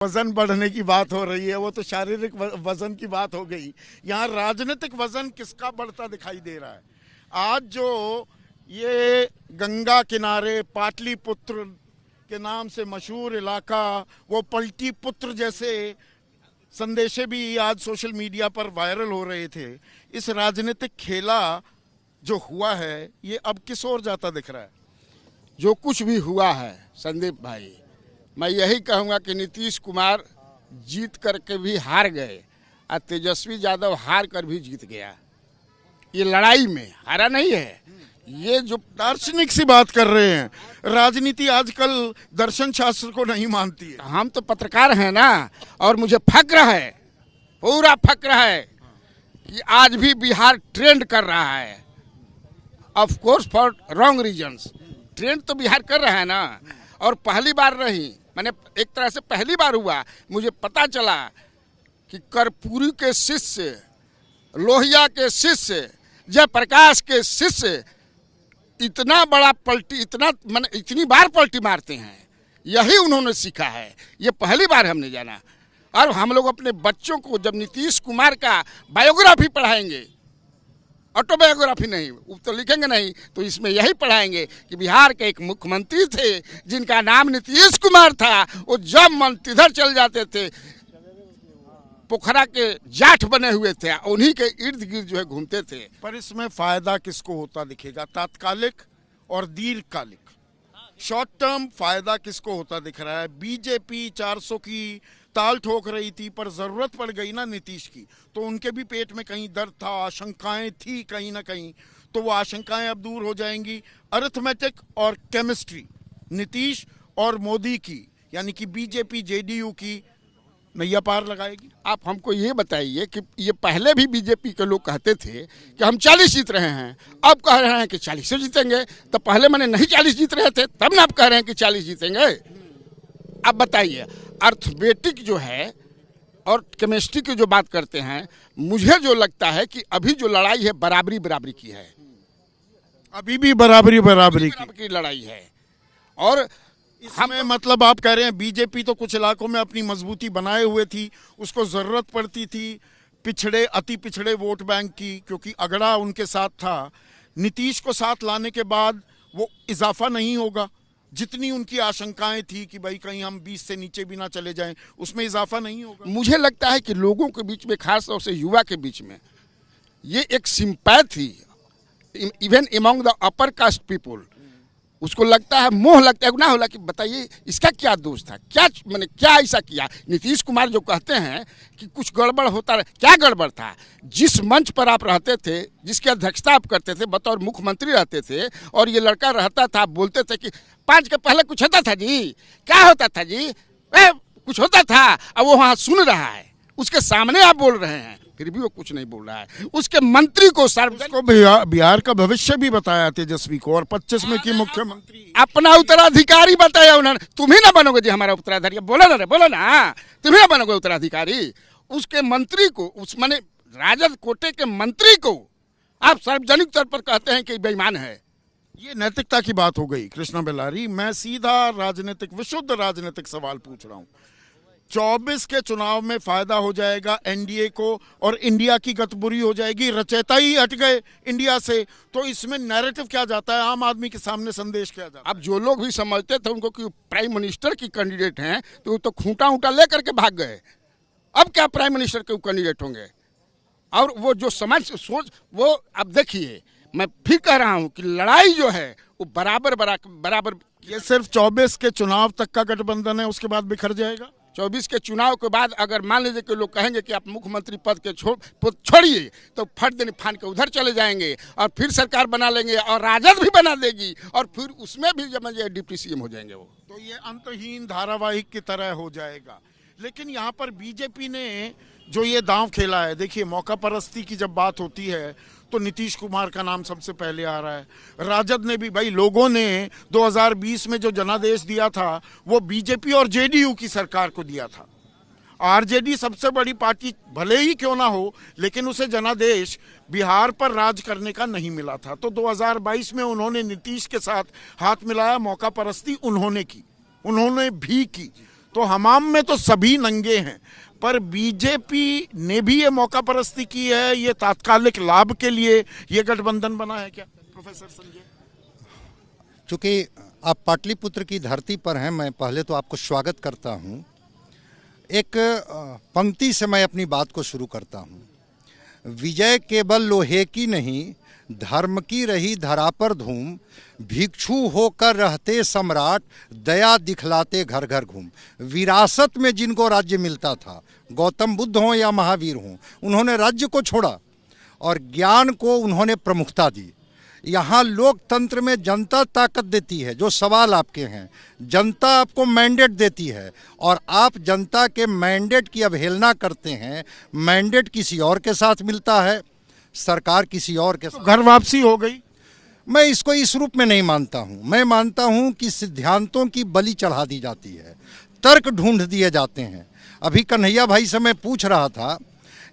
वजन बढ़ने की बात हो रही है, वो तो शारीरिक वजन की बात हो गई। यहाँ राजनीतिक वजन किसका बढ़ता दिखाई दे रहा है? आज जो ये गंगा किनारे पाटलिपुत्र के नाम से मशहूर इलाका, वो पलटी पुत्र जैसे संदेशे भी आज सोशल मीडिया पर वायरल हो रहे थे। इस राजनीतिक खेला जो हुआ है, ये अब किस ओर जाता दिख रहा है? जो कुछ भी हुआ है संदीप भाई, मैं यही कहूँगा कि नीतीश कुमार जीत करके भी हार गए और तेजस्वी यादव हार कर भी जीत गया। ये लड़ाई में हारा नहीं है। ये जो दार्शनिक सी बात कर रहे हैं, राजनीति आजकल दर्शन शास्त्र को नहीं मानती है। हम तो पत्रकार हैं ना, और मुझे फक्र है, पूरा फक्र है कि आज भी बिहार ट्रेंड कर रहा है। Of course for wrong reasons trend तो बिहार कर रहा है ना। और पहली बार नहीं, मैंने एक तरह से पहली बार हुआ, मुझे पता चला कि कर्पूरी के शिष्य, लोहिया के शिष्य, जयप्रकाश के शिष्य इतना बड़ा पलटी, इतनी बार पलटी मारते हैं। यही उन्होंने सीखा है, ये पहली बार हमने जाना। और हम लोग अपने बच्चों को जब नीतीश कुमार का बायोग्राफी पढ़ाएंगे, ऑटोबायोग्राफी नहीं, वो तो लिखेंगे नहीं, तो इसमें यही पढ़ाएंगे कि बिहार के एक मुख्यमंत्री थे जिनका नाम नीतीश कुमार था। वो जब मन तिधर चल जाते थे, पोखरा के जाठ बने हुए थे, उन्हीं के इर्द गिर्द जो है घूमते थे। पर इसमें फायदा किसको होता दिखेगा? तात्कालिक और दीर्घकालिक, शॉर्ट टर्म फायदा किसको होता दिख रहा है? बीजेपी 400 की ताल ठोक रही थी, पर जरूरत पड़ गई ना नीतीश की, तो उनके भी पेट में कहीं दर्द था, आशंकाएं थी कहीं ना कहीं, तो वो आशंकाएं अब दूर हो जाएंगी। अरिथमेटिक और केमिस्ट्री नीतीश और मोदी की, यानी कि बीजेपी जेडीयू की नैया पार लगाएगी। आप हमको ये बताइए कि ये पहले भी बीजेपी के लोग कहते थे कि हम 40 जीत रहे हैं, अब कह रहे हैं कि 40 जीतेंगे। तो पहले मैंने नहीं 40 जीत रहे थे, तब ना आप कह रहे हैं कि 40 जीतेंगे। अब बताइए, अर्थमेटिक जो है और केमिस्ट्री की जो बात करते हैं, मुझे जो लगता है कि अभी जो लड़ाई है बराबरी बराबरी की है, अभी भी बराबरी बराबरी की लड़ाई है। और हमें मतलब आप कह रहे हैं बीजेपी तो कुछ इलाकों में अपनी मजबूती बनाए हुए थी, उसको जरूरत पड़ती थी पिछड़े, अति पिछड़े वोट बैंक की, क्योंकि अगड़ा उनके साथ था। नीतीश को साथ लाने के बाद वो इजाफा नहीं होगा, जितनी उनकी आशंकाएं थी कि भाई कहीं हम 20 से नीचे भी ना चले जाएं, उसमें इजाफा नहीं होगा। मुझे लगता है कि लोगों के बीच में, खास तौर से युवा के बीच में, ये एक sympathy, even among the upper caste people, उसको लगता है, मोह लगता है ना होला कि बताइए इसका क्या दोष था, क्या ऐसा किया। नीतीश कुमार जो कहते हैं कि कुछ गड़बड़ होता है, क्या गड़बड़ था? जिस मंच पर आप रहते थे, जिसकी अध्यक्षता आप करते थे, बतौर मुख्यमंत्री रहते थे, और ये लड़का रहता था, बोलते थे कि 5 के पहले कुछ होता था जी, क्या होता था जी, कुछ होता था। अब वो वहाँ सुन रहा है, उसके सामने आप बोल रहे हैं, फिर भी वो कुछ नहीं बोल रहा है। उसके मंत्री को बिहार का भविष्य भी बताया तेजस्वी को, और 25 में की मुख्यमंत्री अपना उत्तराधिकारी बताया उन्होंने। तुम ही ना बनोगे जी हमारा उत्तराधिकारी, बोला ना रे, बोला ना, तुम ही ना बनोगे उत्तराधिकारी। उसके मंत्री को, उस माने राजद कोटे के मंत्री को आप सार्वजनिक तौर पर कहते हैं कि बेईमान है। ये नैतिकता की बात हो गई। कृष्णा बेलारी, मैं सीधा राजनीतिक, विशुद्ध राजनीतिक सवाल पूछ रहा हूँ। 24 के चुनाव में फायदा हो जाएगा एनडीए को, और इंडिया की गत बुरी हो जाएगी, रचयिता ही हट गए इंडिया से, तो इसमें नैरेटिव क्या जाता है, आम आदमी के सामने संदेश क्या जाता है? अब जो लोग भी समझते थे उनको कि प्राइम मिनिस्टर की कैंडिडेट हैं, तो वो तो खूंटा ऊंटा लेकर के भाग गए। अब क्या प्राइम मिनिस्टर के कैंडिडेट होंगे? और वो जो समझ सोच, वो अब देखिए, मैं फिर कह रहा हूँ कि लड़ाई जो है वो बराबर। ये सिर्फ 24 के चुनाव तक का गठबंधन है, उसके बाद बिखर जाएगा। 24 के चुनाव के बाद अगर मान लीजिए कि लोग कहेंगे कि आप मुख्यमंत्री पद के छोड़िए, तो फट देने फान के उधर चले जाएंगे, और फिर सरकार बना लेंगे, और राजद भी बना देगी, और फिर उसमें भी जब डिप्टी सीएम हो जाएंगे वो, तो ये अंतहीन धारावाहिक की तरह हो जाएगा। लेकिन यहाँ पर बीजेपी ने जो ये दांव खेला है, देखिए, मौका परस्ती की जब बात होती है तो नीतीश कुमार का नाम सबसे पहले आ रहा है। राजद ने भी, भाई लोगों ने 2020 में जो जनादेश दिया था वो बीजेपी और जेडीयू की सरकार को दिया था। आरजेडी सबसे बड़ी पार्टी भले ही क्यों ना हो, लेकिन उसे जनादेश बिहार पर राज करने का नहीं मिला था। तो 2022 में उन्होंने नीतीश के साथ हाथ मिलाया, मौका परस्ती उन्होंने भी की। तो तो हमाम में तो सभी नंगे हैं, पर बीजेपी ने भी ये मौका परस्ती की है, ये तात्कालिक लाभ के लिए ये गठबंधन बना है क्या प्रोफेसर संजय? चूँकि आप पाटलिपुत्र की धरती पर हैं, मैं पहले तो आपको स्वागत करता हूं। एक पंक्ति से मैं अपनी बात को शुरू करता हूं। विजय केवल लोहे की नहीं, धर्म की रही धरा पर धूम, भिक्षु होकर रहते सम्राट, दया दिखलाते घर घर घूम। विरासत में जिनको राज्य मिलता था, गौतम बुद्ध हों या महावीर हों, उन्होंने राज्य को छोड़ा और ज्ञान को उन्होंने प्रमुखता दी। यहाँ लोकतंत्र में जनता ताकत देती है। जो सवाल आपके हैं, जनता आपको मैंडेट देती है और आप जनता के मैंडेट की अवहेलना करते हैं। मैंडेट किसी और के साथ मिलता है, सरकार किसी और के साथ। घर वापसी हो गई। मैं इसको इस रूप में नहीं मानता हूँ। मैं मानता हूँ कि सिद्धांतों की बलि चढ़ा दी जाती है, तर्क ढूंढ दिए जाते हैं। अभी कन्हैया भाई से मैं पूछ रहा था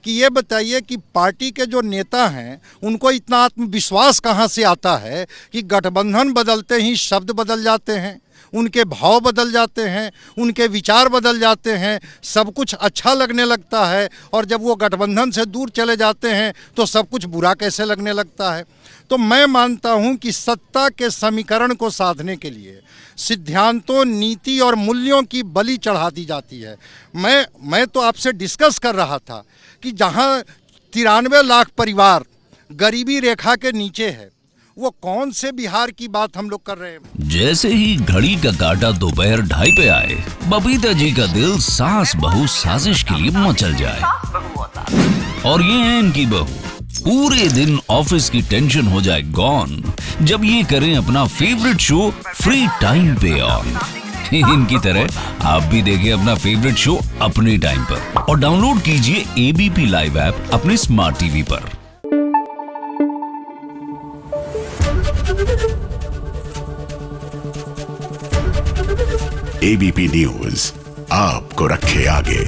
कि ये बताइए कि पार्टी के जो नेता हैं उनको इतना आत्मविश्वास कहाँ से आता है कि गठबंधन बदलते ही शब्द बदल जाते हैं, उनके भाव बदल जाते हैं, उनके विचार बदल जाते हैं, सब कुछ अच्छा लगने लगता है, और जब वो गठबंधन से दूर चले जाते हैं तो सब कुछ बुरा कैसे लगने लगता है। तो मैं मानता हूं कि सत्ता के समीकरण को साधने के लिए सिद्धांतों, नीति और मूल्यों की बलि चढ़ा दी जाती है। मैं तो आपसे डिस्कस कर रहा था कि जहां 93 लाख परिवार गरीबी रेखा के नीचे है, वो कौन से बिहार की बात हम लोग कर रहे हैं। जैसे ही घड़ी का काटा दोपहर 2:30 पे आए, बबीता जी का दिल सास बहू साजिश के लिए मचल जाए। और ये है इनकी बहू, पूरे दिन ऑफिस की टेंशन हो जाए गॉन जब ये करें अपना फेवरेट शो फ्री टाइम पे ऑन। इनकी तरह आप भी देखें अपना फेवरेट शो अपने टाइम पर और डाउनलोड कीजिए एबीपी लाइव ऐप अपने स्मार्ट टीवी पर। एबीपी न्यूज आपको रखे आगे।